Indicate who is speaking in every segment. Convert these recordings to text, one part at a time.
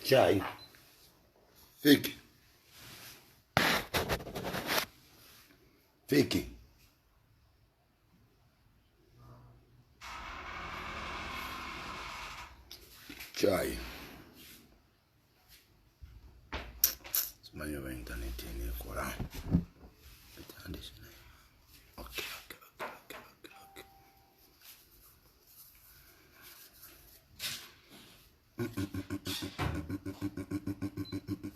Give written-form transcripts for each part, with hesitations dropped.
Speaker 1: Chai. Fake. Fake. Chai. Simanyi oba internet nekola. Okay.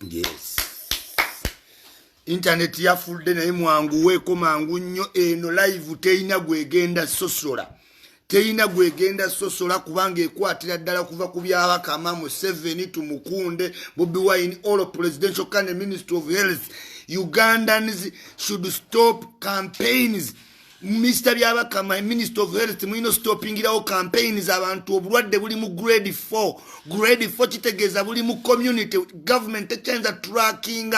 Speaker 1: Yes. Internet ya full day naye mwangu weko mangu nnyo eno live teina gwegenda sosola. Teina gwegenda sosola kubanga ekwatira ddala kuva ku byabakama mu 7 tumukunde Bobi Wine all presidential candidate Minister of Health. Ugandans should stop campaigns. Mr. Byabakama Minister of Health mwino stopping irawo campaigns abantu obulwadde buli mu grade 4. Grade 4 kitegeeza buli mu community government echenza tracking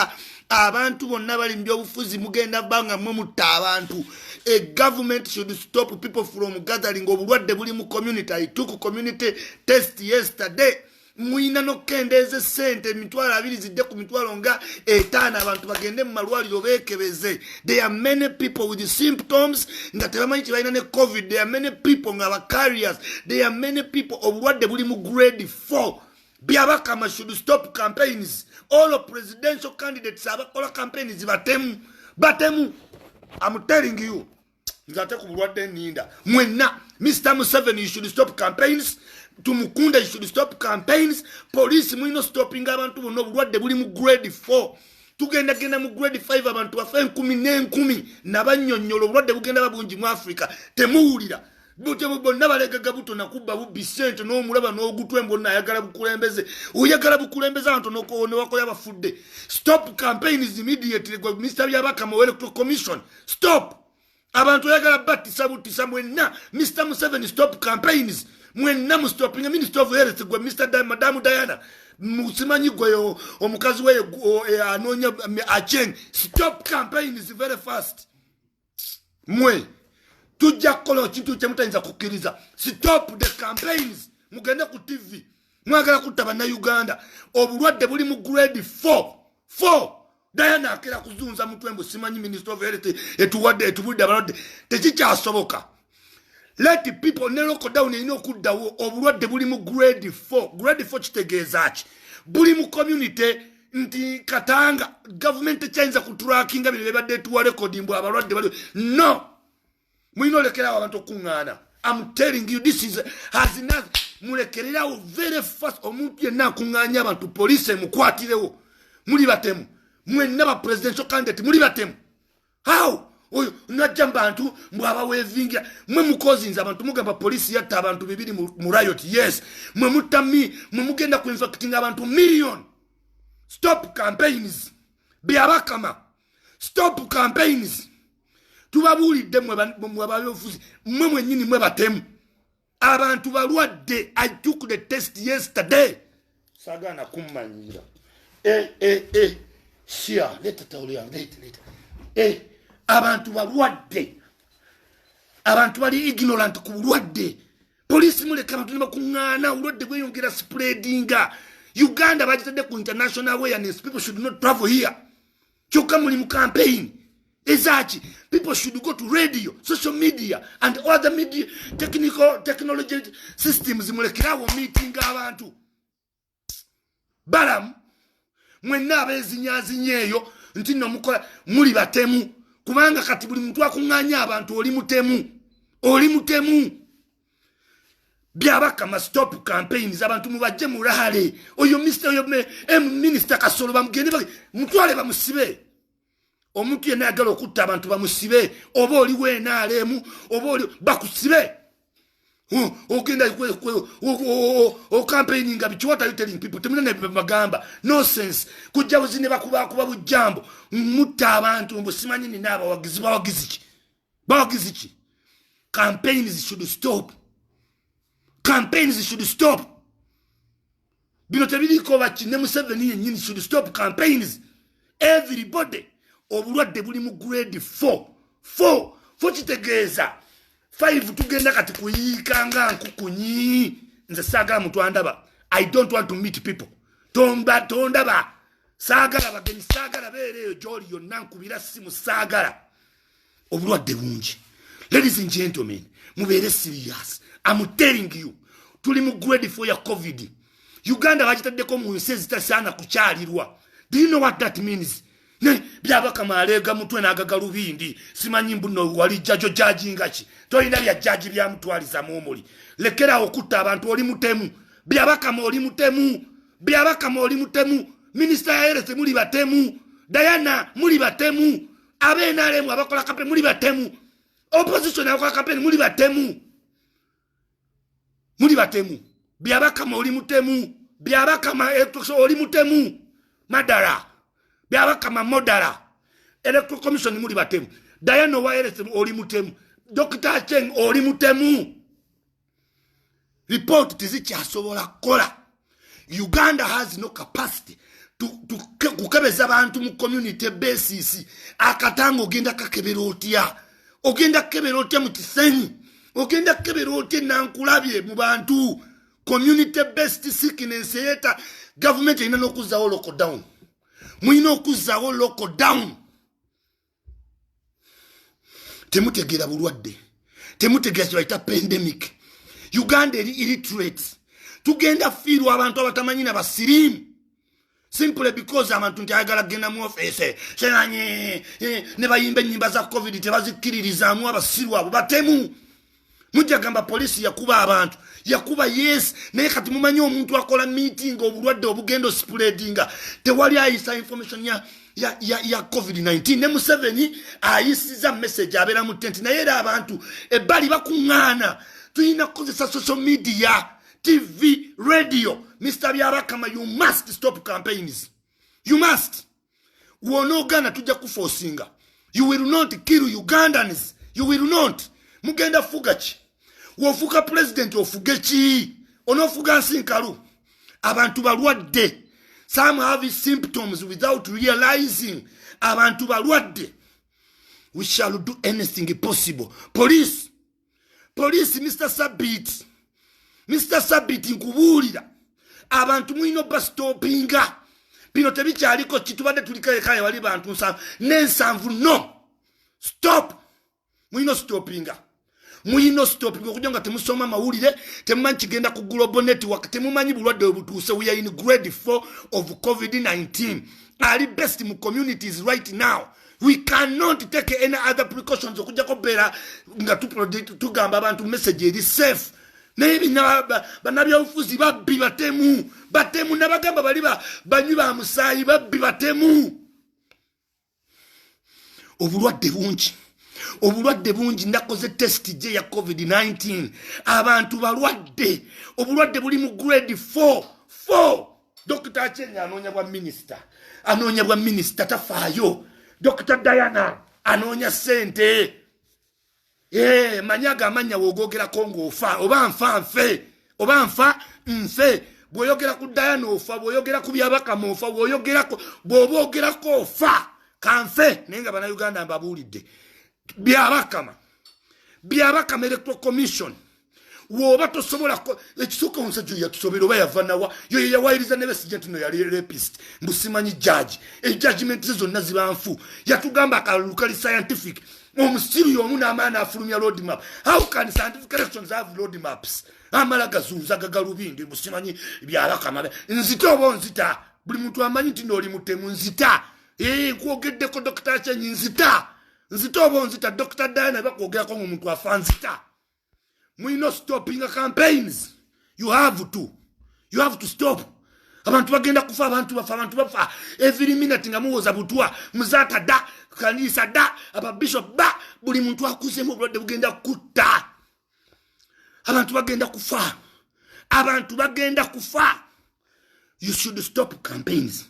Speaker 1: abantu bonna bali mu byobufuzi mugenda banga mwe mutta abantu. A government should stop people from gathering obulwadde buli mu community. I took community test yesterday. Mwina no kendeze sente mitwalo 2 zidde ku mitwalo nga 5 abantu bagende mu malwaliro bekebeze. There are many people with the symptoms nga tebamanyi kibalina ne COVID. There are many people nga ba carriers. There are many people obulwadde buli mu grade 4. Byabakama should stop campaigns. All presidential candidates abakola campaigns batemu. I'm telling you. Nzate ku bulwadde ninda. Mwenna Mr. Museveni, you should stop campaigns. Tumukunda, you should stop campaigns. Police mwino stopping abantu bono bulwadde buli mu grade 4. Tugenda genda mu grade 5 abantu bafe 10 nabanyonyolo bulwadde bugenda babungi mu Africa. Temuwulira. Butemu bonna balegaga buto nakubba bubbi sente n'omulaba n'ogutwembo n'ayagala bukulembeze. Oyagala bukulembeze abantu n'okoone wakoya bafudde. Stop campaigns immediately. Mr. Byabakama Electoral Commission. Stop. Abantu oyagala batisa butisa mwenna. Mr. Museveni, stop campaigns. Mwenna mu stopping Minister of Health gwe Madam Diana. Musimanyi gwe omukazi we anonya Acheng. Stop campaigns very fast. Mwe. Tujja kola kintu kyemutayinza kukkiriza. Stop the campaigns. Mugende ku TV. Mwagala kutaba na Uganda. Obulwadde buli mu grade 4. Diana akira kuzunza mutwembo simanyi Minister of Health etubudde abalwadde. Tekikyasoboka. Let the people ne local down ino kuddawo obulwadde buli mu grade 4. Grade 4 kitegeeza ki? Buli mu community nti Katanga government change ku tracking bile badde tuwa recording bwa abalwadde bali. No. Mwino lekera abantu kungana. I'm telling you this is has enough. Mulekerera very fast omuntu yenna kunganya abantu police mukwatirewo. Muri batemu. Mwenna ba presidential candidate muri batemu. How? Oyo najamba abantu mbaba wevinga mwe mukozinza abantu mugamba police yatta abantu 2 mu riot. Yes. Mwe mutami mwe mugenda ku infecting abantu million. Stop campaigns. Byabakama. Stop campaigns. Tubabulidde mwe bayofuzi mwe mwenyini mwe batemu abantu balwadde. I took the test yesterday. Sagana kumanyira. Shia leta taulia leta. Abantu balwadde. Abantu bali ignorant ku bulwadde. Police muleka abantu ne bakungana ulwadde gweyongera spreadinga. Uganda bajitadde ku international awareness. People should not travel here. Kyokka muli mu campaign. Ezachi, people should go to radio, social media, and other media technology systems. Mulekerawo meeting abantu. Balam, mwenna abezinyazinyeyo nti no mukola muli batemu. Kubanga kati buli muntu akunganya abantu oli mutemu. Byabakama stop campaigns abantu mubajje mulale. Oyo Minister Kasolo bamugende mutwale bamusibe. Omuntu yenna agala okutta abantu bamusibe oba oli weenaalemu oba oli bakusibe. Ogenda o campaigning bichi what are you telling people? Temulina bagamba nonsense. Kujja buzine bakuba bujambo mutta abantu mbusimanyi ni naba bawagizi ki. Campaigns should stop. Campaigns should stop. Bino tebiriko bachi ne Museveni yennyini should stop campaigns. Everybody. Obulwadde buli mu grade 4 kitegeeza 5 tugenda kati kuyikanga nkukunyi nze saagala muntu andaba. I don't want to meet people. tondaba saagala bagenyi saagala beereeyo gy'oli yonna nkubira simu saagala obulwadde bungi. Ladies and gentlemen, mubeere serious. I'm telling you, tuli mu grade 4 ya COVID. Uganda bagitaddeko mu nsi ezitasaana kukyalirwa. Do you know what that means? Ne byabaka malega mutwe n'agaga lubindi simanyi mbuno wali jajo jaji ngaki toyina bya jaji bya mutwaliza momoli lekera okutta abantu oli mutemu byabaka moli mutemu byabaka moli mutemu minister ya health muli batemu Diana muli batemu abenalemu abakola kape muli batemu opposition abakola kape muli batemu byabaka moli mutemu byabaka ma oli mutemu madara byabaka mamodala electoral commission muli batemu Diana Wireless oli mutemu Dr. Cheng oli mutemu report tizikyasobola kola. Uganda has no capacity to kukebeza abantu mu community basis. Akatango ogenda kakebera otya mu Kisenyi ogenda kakebera otya nankulabye mu bantu community based sickness yeta government ina nokuzawo lockdown. Mwino okuzawo lockdown. Temutegera bulwadde. Temutegera kibaita pandemic. Uganda eri illiterate. Tugenda fiirwa abantu abatamanyi na basirimu. Simply because abantu ntayagala genda mu office. Senanye ne bayimbe nyimba za COVID tebazikiririzamu abasiru abo batemu. Mujja gamba polisi yakuba abantu. Yakuba yes naye kati mumanyi omuntu akola meeting obulwadde obugendo spreadinga tewali ayisa information ya COVID-19 ne Museveni ayisiza message abera mu tent naye era abantu ebbali bakungana tuyina kozesa social media TV radio. Mr. Byabakama, you must stop campaigns. You must. Wonogana tujja kuforcinga. You will not kill Ugandans. You will not. Mugenda fugachi. Wofuka president ofugechi. Onofuga nsinkalu. Abantu balwadde. Some have symptoms without realizing. Abantu balwadde. We shall do anything possible. Police, Mr. Sabit. Mr. Sabit nkubulira. Abantu mwino bastopinga. Bino tebikyaliko kitubadde tulikale wali bantu nensanvu no. Stop. Mwino stopinga. Mwino stopinga okujja nga temusoma mawulire, temumanyi kigenda ku global network, temumanyi bulwadde obutuuse. We are in grade 4 of COVID-19. Ali best mu communities right now. We cannot take any other precautions okujja kobera nga tugamba abantu message eri safe. Naye banabyabufuzi babbi batemu nabagamba bali banywi ba musaayi babbi batemu. Obulwadde bungi nakoze test je ya COVID-19 abantu balwadde obulwadde buli mu grade 4. Dr. Chenya anoonya bwa minister tafaayo. Dr. Diana anoonya sente. Manyaga amanya wogogera kongo ofa oba nfa nfe bwoyogera ku Diana ofa bwoyogera ku Byabakama ofa bw'oboogera ko ofa kanfe nenga bana Uganda mbabulidde Byabakama Electoral Commission woba tosobola ekisuka omusajja yatusobera oba yavanawa yo yawayiriza ne Besigye no yali rapist mbusimanyi judge judgment zonna zibanfu yatugamba akalukali scientific omusiru yomu n'amaana afulumya road map. How can scientific elections have road maps? Amala gazuza gagalubindi musimanyi Byabakama nzita oba nzita buli muntu amanyi nti n'oli mutemu nzita kwogeddeko Dr. Chenyi nzita oba nzita Dr. Diana bakwogerako omuntu afa nzita. Mwino stopping campaigns. You have to stop. Abantu bagenda kufa abantu bafa every minute nga muwoza butwa muzata da kanisa da aba bishop ba buli muntu akuze mu bulwadde bugenda kutta. Abantu bagenda kufa. You should stop campaigns.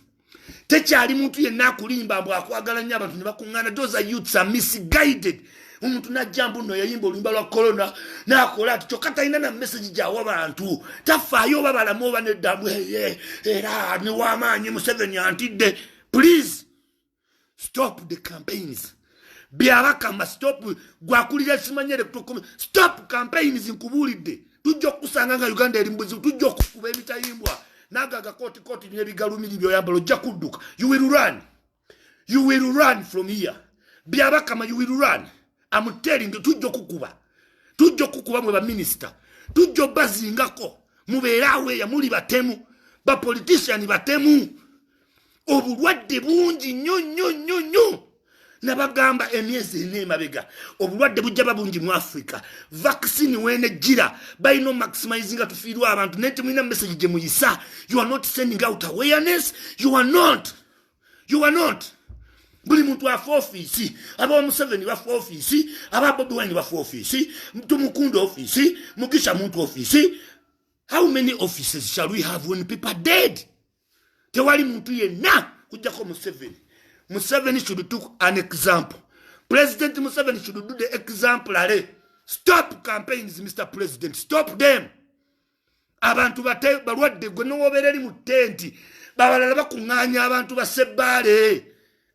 Speaker 1: Tekyali muntu yenna akulimba mbu akwagala nnyo abantu ne bakungana. Those are youths are misguided. Umuntu najambu no yayimba olumba lwa corona nakola ati kyokka ina na message jawa abantu tafaayo babalamu oba neddamu era ni wamaanyi Museveni antidde. Please stop the campaigns. Byabakama stop gwakulira simanye electoral. Stop campaigns nkubulidde. Tujja kusanga nga Uganda eri mbuzi tujja okukuba ebitayimbwa nagaga koti nebigalumiri byoyambalo jakudduka. You will run. You will run from here. Byabakama, you will run. I'm telling you, tujjo kukuba mwe ba minister. Tujjo bazingako. Mubeerawe ya muli batemu. Ba politician batemu. Obulwadde bungi nnyo. Nabagamba emyezi ene mabega. Obulwadde bujja babungi mu Africa. Vaccine wene gira. By no maximizing tufiirwa abantu. Neti mwina message je muyisa. You are not sending out awareness. You are not. Buli muntu afa office. Aba Museveni bafa office. Aba Bobi Wine bafa office. Tumukundu office. Mugisha muntu office. How many offices shall we have when people are dead? Tewali muntu yenna kujjako Museveni. Museveni should take an example. President Museveni should do the exemplary. Stop campaigns, Mr. President. Stop them. Abantu bate balwadde gwe nowobereri mu tenti. Babalala bakunganya abantu basebbale.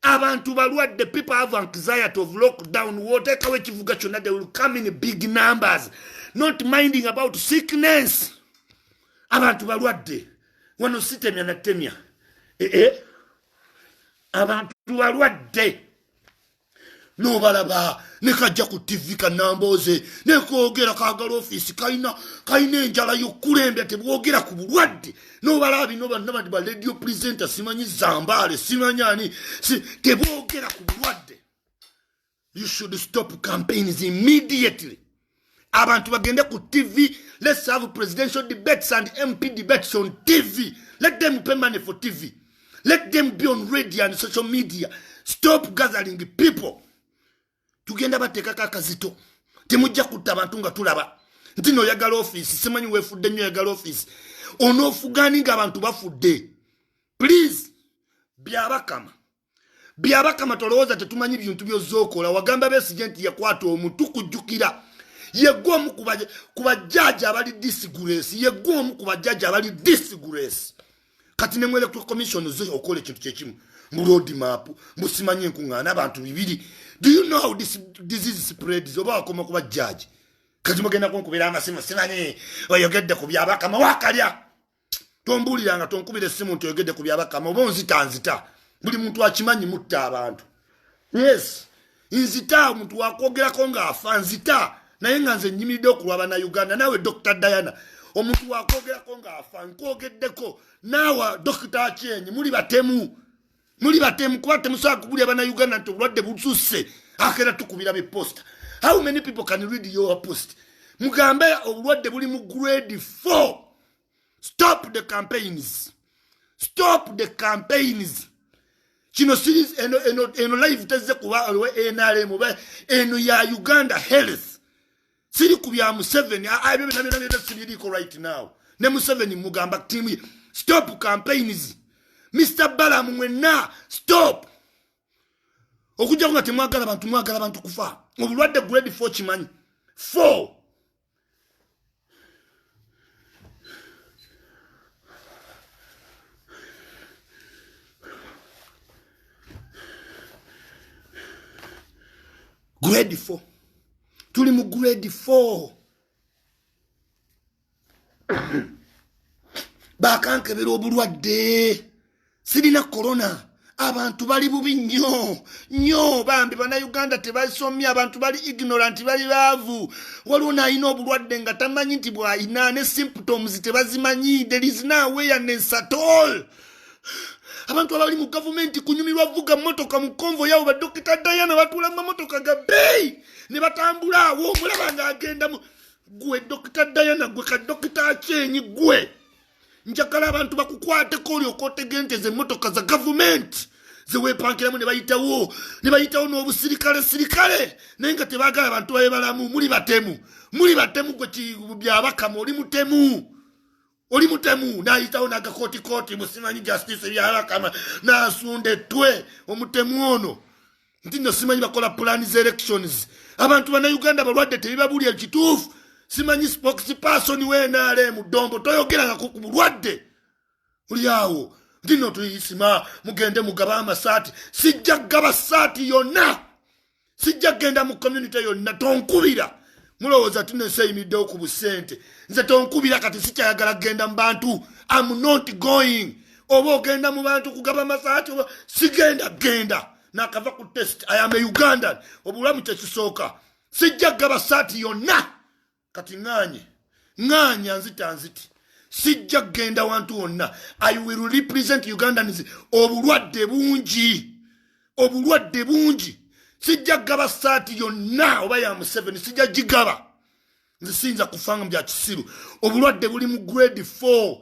Speaker 1: Abantu balwadde, people have anxiety of lockdown. Whatever kivuga kyonna, they will come in big numbers. Not minding about sickness. Abantu balwadde. Wano sitemya na temya. Abantu balwadde. No balaba nekajja ku TV kanamboze nekoogera kagala office kaina enjala yokulembe tebwogera ku bulwadde no balabi no bannabadi ba radio presenter simanyi zambale simanyani tebwogera ku bulwadde. You should stop campaigns immediately. Abantu bagende ku TV. Let's have presidential debates and MP debates on TV. Let them pay money for TV. Let them be on radio and social media. Stop gathering people. Tugenda bateka kakazito. Temujja kutta abantu nga tulaba. Ntino yagala office. Simanyi wefudde nnyo yagala office. Onoofuganinga abantu bafudde. Please. Byabakama tolowooza tetumanyi bintu byozookola. Wagamba Besigye nti yakwata omuntu kujjukira. Yegomu kuba judge abali disgrace. Yegomu kuba judge abali disgrace. Kati ne electoral commission zo okole kintu kyekimu. Mu road map, musimanye nkungana abantu bibiri. Do you know how this disease spreads? Oba akoma kuba judge. Kati mugenda kunkubira amasimu simanye oyogedde ku byabakama wakalya. Tombuliranga tonkubire simu nti oyogedde ku byabakama oba nzita. Buli muntu akimanyi mutta abantu. Yes. Nzita omuntu wakwogerako nga afa nzita. Naye nga nze nnyimiridde okulwaba na Uganda. Nawe Dr. Diana omuntu wakwogerako nga afa nkwogeddeko. Nawa Dr. Achenyi muli batemu kuba temusobola kubulya bana Uganda nti obulwadde bususse akera tukubira be post. How many people can read your post? Mugambe obulwadde buli mu grade 4. Stop the campaigns. Kino series eno live tezze kuba NRM eno ya Uganda Health. Siri kubya Museveni abyo sibiriko right now. Ne Museveni mugamba team. Stop campaigns. Mr. Balamu mwenna stop. Okujja nga temwagala abantu kufa. Obulwadde grade 4 kimanyi. 4. Grade 4. Tuli mu grade 4. Bakankebera obulwadde. Sirina corona. Abantu bali bubi nnyo bambi bana Uganda tebasomya abantu bali ignorant bali baavu. Waliwo nayina obulwadde nga tamanyi nti bwayina ne symptoms tebazimanyi. There is no awareness at all. Abantu abali mu government kunyumirwa vuga motoka mu konvo yawo ba Dr. Diana batula mu motoka ga bay ne batambula wo mulaba nga agenda mu gwe Dr. Diana gwe ka Dr. Achenyi gwe njakala abantu bakukwate koli okotegente ze motoka za government ze wepankiramu ne bayitawo n'obusirikale naye nga tebagala abantu bayebalamu muli batemu gwe byabakama oli mutemu nayitawo nagakoti musimanyi justice byabakama nasunde twe omutemu ono nti no simanyi bakola plans elections abantu bana Uganda balwadde tebibabulya kituufu simanyi spokesperson wenale mudombo toyogera nga ku bulwadde uli awo ndino tuyisima mugende mugaba amasati sijja gaba sati yonna sijja genda mu community yonna tonkubira mulowooza tuneseyimiddewo ku busente nze tonkubira kati sikyayagala kugenda mu bantu. I'm not going. Oba ogenda mu bantu kugaba masaati oba sigenda genda nakava ku test. I am a Ugandan. Obulamu kyekisooka sijja kugaba saati yonna kati nganya nziti sijja kugenda wantu wonna. I will represent Ugandans. Obulwadde bungi sijja kugaba saati yonna oba ya Museveni sijja gigaba. Nze siyinza kufanga mu bya kisiru. Obulwadde buli mu grade 4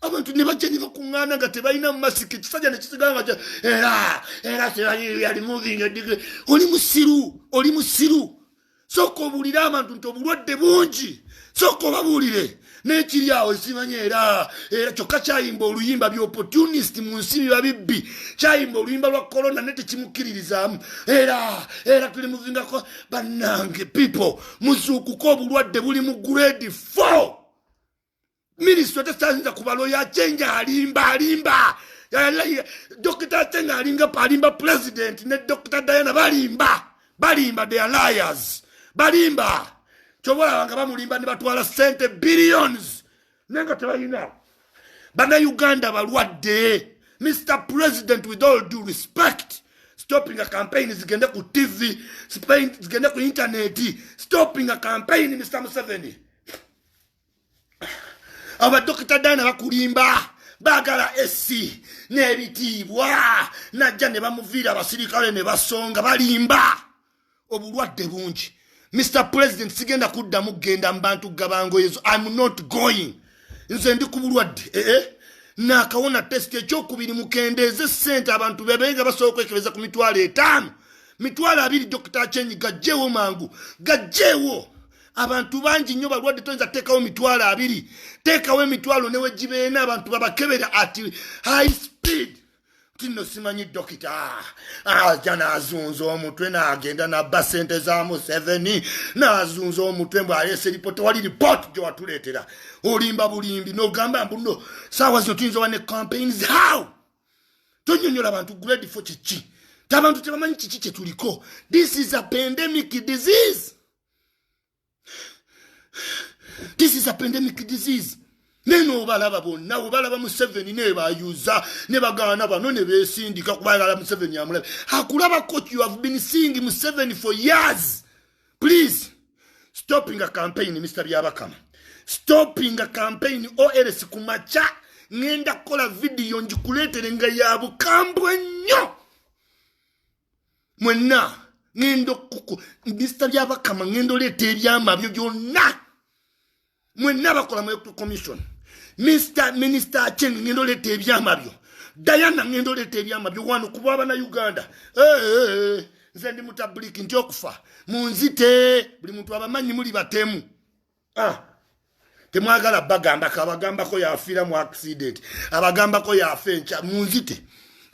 Speaker 1: abantu ne bajja ne bakuŋŋaana nga tebalina masiki kisajja ne kisigala nga era yali moving edigre. Oli musiru sooka obuulire abantu nti obulwadde bungi sooka obabuulire n'ekiri awo esimanye era kyokka kyayimba oluyimba by'opportunist mu nsi biba bibbi. Kyayimba oluyimba lwa corona ne tekimukkiririzaamu era tuli muvingako bannange people muzuukuko obulwadde buli mu grade 4. Ministro tesaanza kubaloya chenja alimba Dr. Chenga alimba president ne Dr. Diana balimba they are liars balimba chobola banga bamulimba ne batwala sente billions nenga tebayina bana Uganda balwadde. Mr. President, with all due respect, stopping a campaign zigende ku TV zigende ku internet, stopping a campaign Mr. Museveni. Aba Dr. Diana bakulimba bagala SC nebitibwa najja ne bamuvira abasirikale ne basonga balimba obulwadde bungi. Mr. President sigenda kuddamu genda mbantu gabango yezo. I'm not going. Nze ndi ku bulwadde nakawona test ekyokubiri mukendeeze sente abantu bebenga basobola okwekebeza ku mitwalo 5 mitwalo 2 Dr. Chenyi gajjewo mangu gajjewo. Abantu bangi nnyo balwadde toyinza teekawo mitwalo 2 teekawo emitwalo newe gibeena abantu babakebera at high speed. Tino simanyi dokita jana azunzo omutwe n'agenda n'abba sente za Museveni n'azunzo omutwe mbw'aleese ripoti wali report gye watuleetera olimba bulimbi n'ogamba mbuno saawa zino tuyinza wane campaigns. How tonyonyola abantu grade 4 kiki tabantu tebamanyi kiki kye tuliko. This is a pandemic disease. This is a pandemic disease. Neno balaba bonna obalaba Museveni ne bayuza ne bagana bano ne besindika kubayala Museveni amulabe. Hakulaba coach, you have been seeing Museveni for years. Please stopping a campaign Mr. Byabakama. Stopping a campaign OLS kumacha ngenda kola video njikuletere nga yabu kambwe nnyo. Mwenna ngendo kuku Mr. Byabakama ngendo lete ebyama byo byonna. Mwenna bakola mu commission. Mr. Minister Cheng ngendo lete ebyama byo. Diana ngendo lete ebyama byo wano kuba abana Uganda. Nze ndi mutabuliki nti okufa. Munzite buli muntu abamanyi muli batemu. Temwagala bagamba kabagamba ko yafira mu accident. Abagamba ko yafencha munzite.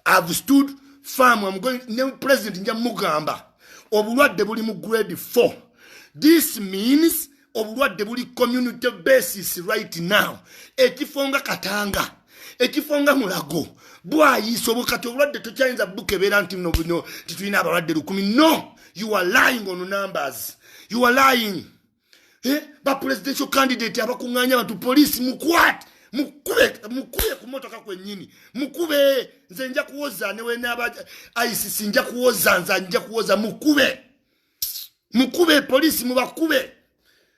Speaker 1: I've stood firm. I'm going ne president nja mugamba. Obulwadde buli mu grade 4. This means obulwadde buli community basis right now. Ekifonga Katanga, ekifonga Mulago, bwayiso bukati obulwadde tokyayinza bukebera nti no buno titulina abalwadde 10. No, you are lying on numbers. You are lying. Ba presidential candidate abakuŋŋaanya abantu police mukwate mukube ku motoka kwennyini mukube. Nze nja kuwoza newe n'aba ICC nja kuwoza nja kuwoza mukube police mubakube.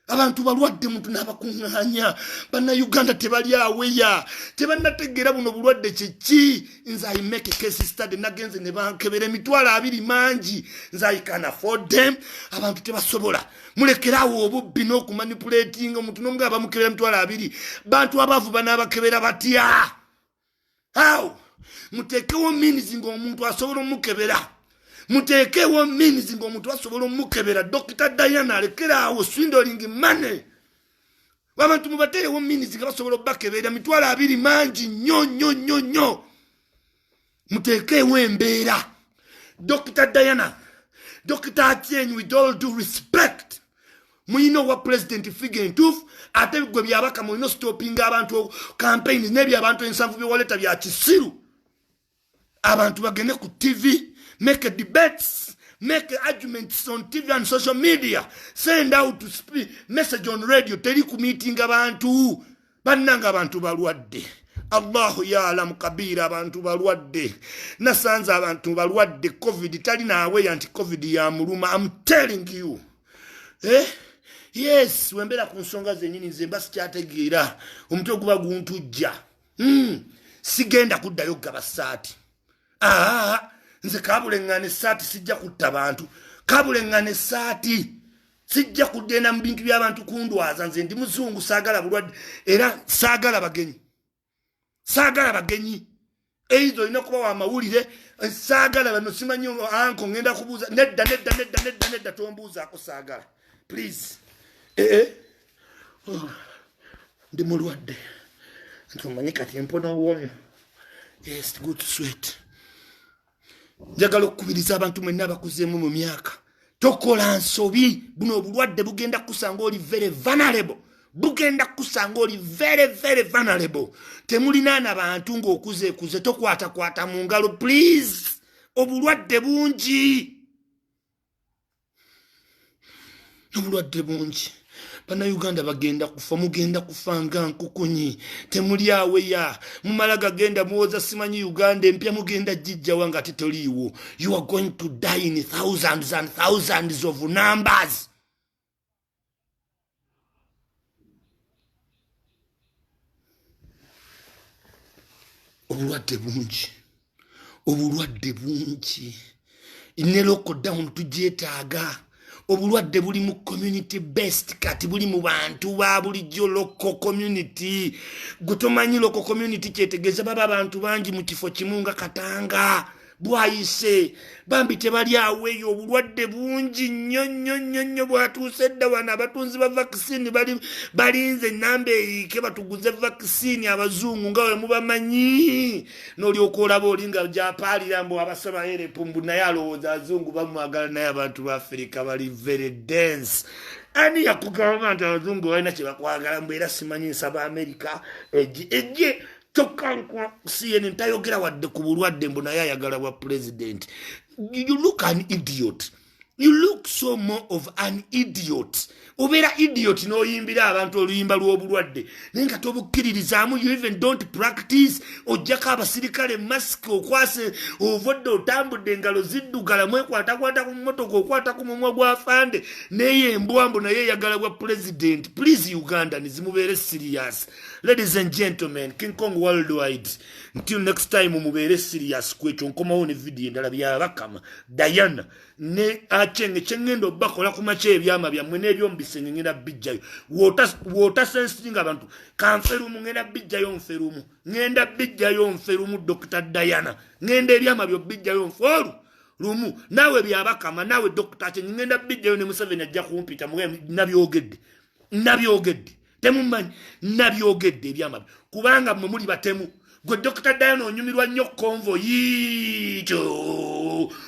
Speaker 1: Abantu balwadde muntu n'abakuŋŋaanya bana Uganda tebali aweya tebannategeera buno bulwadde kiki. Nze I make a case study nagenze ne bankebera emitwalo 2 mangi. Nze I can afford them. Abantu tebasobola mulekerawo obubbi n'okumanipulating omuntu n'omu abamukebera emitwalo 2 bantu abavu banaabakebera batya. How muteekewo means ng'omuntu asobola omukebera. Muteekewo means ng'omuntu asobola omukebera. Dr. Diana alekerawo swindling money. Wabantu mubateewo means nga basobola obbakebera mitwalo 2 mangi nnyo. Muteekewo embeera. Dr. Diana, Dr. Atieno, with all due respect, muyina wa president figure entuufu ate gwe byabaka muyina stopping abantu campaigns n'ebyabantu ensanvu byewaleta bya kisiru. Abantu bagende ku TV make debates make arguments on TV and social media, send out to speak message on radio, teri ku meeting abantu, bannanga abantu balwadde. Allahu ya'lamu kabira abantu balwadde. Nasanze abantu balwadde COVID tali nawe anti COVID ya muluma. I'm telling you. Yes, wembera ku nsonga zenyini zemba sikyategeera. Omutwe guba guntujja. Sigenda kuddayo gaba saati. Nze kabulengane saati sijja kutta bantu. Kabulengane saati sijja kudenda mu bintu by'abantu kundwaza. Nze ndi muzungu saagala bulwadde era saagala bagenyi. Saagala bagenyi. Eizo olina kuba wa mawulire saagala bano simanyi anko ngenda kubuuza nedda tombuuzaako saagala. Please. Ndi mulwadde. Ntumanyi kati empona womyo. Yes, good sweet. Njagala okukubiriza abantu mwenna abakuzeemu mu myaka. Tokola nsobi. Buno obulwadde bugenda kusanga oli very vulnerable. Bugenda kusanga oli very, very vulnerable. Temulinaana bantu ng'okuze tokwata mu ngalo. Please. Obulwadde bungi. Obulwadde bungi. Bannayuganda bagenda kufa, mugenda kufa nga nkukunyi. Temuli aweya. Mumala gagenda muwoza simanyi Uganda empya mugenda jijjawa nga tetoliiwo. You are going to die in thousands and thousands of numbers. Obulwadde bungi. Obulwadde bungi. Ne lockdown tugyetaaga. Obulwadde buli mu community based kati buli mu bantu ba bulijjo local community. Gutomanyi local community kyetegeeza baba abantu bangi mu kifo kimu nga Katanga. Bwayise bambi tebali aweeyo obulwadde bungi nnyo bwatuuse dda wano abatunzi ba vaccine balinze nnamba eyike batuguze vaccine abazungu nga we mubamanyi n'olyoka olaba oli nga gyapaalira mbu abasaba erepumbu naye alowooza abazungu bamwagala naye abantu ba Africa bali very dense. Ani yakugamba nti abazungu balina kye bakwagala mbu era simanyi nsaba America ejje Tokankwa CNN tayogera wadde ku bulwadde mbu naye ayagala bwa president. You look an idiot. You look so more of an idiot. Obera idiot no yimbira abantu oluyimba lw'obulwadde. Nenga tobukkiririzaamu you even don't practice. Ojjako abasirikale mask okwase ovodde otambudde engalo ziddugala mwekwatakwata ku mmotoka okwata ku mumwa gw'afande naye embwambo naye yagala bwa president. Please Uganda nizimubeere serious. Ladies and gentlemen, King Kong Worldwide. Until next time mubeere serious kwekyo nkomawo ne video endala byabakama Diana ne achenge chengendo bakola ku mache ebyama byammwe n'ebyomubisenge ngenda bijjayo wota sensing abantu kanferumu ngenda bijjayo nferumu ngenda bijjayo nferumu Dr. Diana ngenda ebyama byo bijjayo nforu lumu nawe byabakama nawe Dr. Achenge ngenda bijjayo ne Museveni ajja kumpita mwe nabyogedde temumanyi nabyogedde ebyama kubanga mmwe muli batemu. Gwe Dr. Diana onyumirwa nnyo convo yiito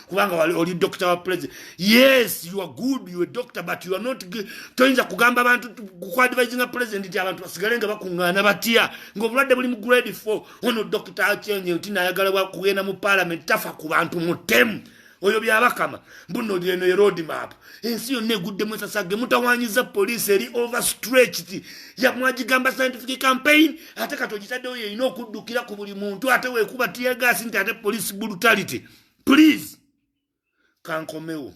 Speaker 1: kubanga oli doctor wa president. Yes, you are good, you are a doctor, but you are not good. Toyinza kugamba abantu kukwadvisinga president nti abantu basigale nga bakuŋŋaana batya ng'obulwadde buli mu grade 4 ono Dr. Achenye nti nayagala kugenda mu parliament tafa ku bantu mutemu. Oyo byabakama mbuno lino road map ensi yonna eguddemu esasage mutawanyiza police eri overstretched yamwagigamba scientific campaign ate katogitaddeyo yeyina okuddukira ku buli muntu ate weekuba tear gas nti ate police brutality. Please kankomewo.